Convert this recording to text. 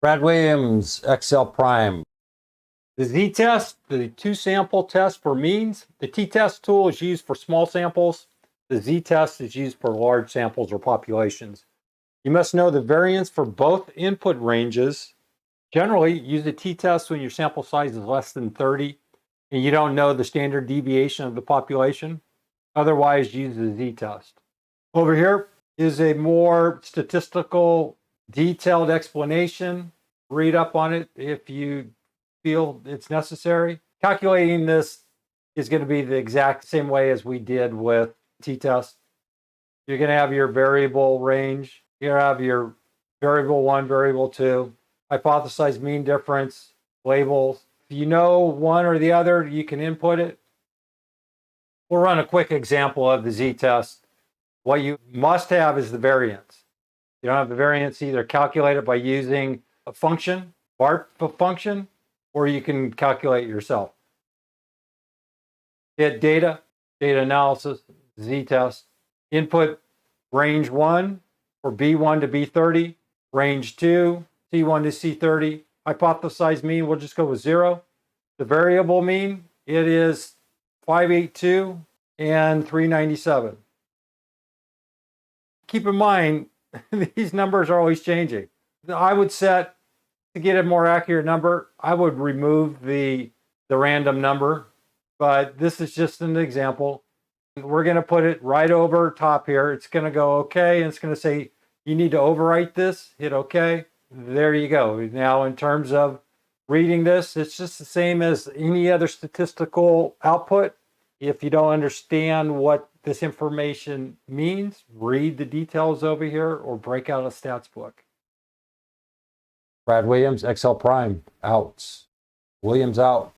Brad Williams, Excel Prime. The z-test, the two-sample test for means. The t-test tool is used for small samples. The z-test is used for large samples or populations. You must know the variance for both input ranges. Generally, use the t-test when your sample size is less than 30 and you don't know the standard deviation of the population. Otherwise, use the z-test. Over here is a more statistical, detailed explanation. Read up on it if you feel it's necessary. Calculating this is going to be the exact same way as we did with t-test. You're going to have your variable range. You're going to have your variable 1, variable 2, hypothesized mean difference, labels. If you know one or the other, you can input it. We'll run a quick example of the z-test. What you must have is the variance. You don't have the variance, either calculate it by using a function, BART function, or you can calculate it yourself. Hit data, data analysis, z-test. Input range 1 for B1 to B30, range 2, C1 to C30. Hypothesized mean, we'll just go with 0. The variable mean, it is 582 and 397. Keep in mind, these numbers are always changing. I would set, to get a more accurate number, I would remove the random number, but this is just an example. We're going to put it right over top here. It's going to go okay, and it's going to say, you need to overwrite this, hit okay. There you go. Now, in terms of reading this, it's just the same as any other statistical output. If you don't understand what this information means, read the details over here or break out a stats book. Brad Williams, Excel Prime, out. Williams out.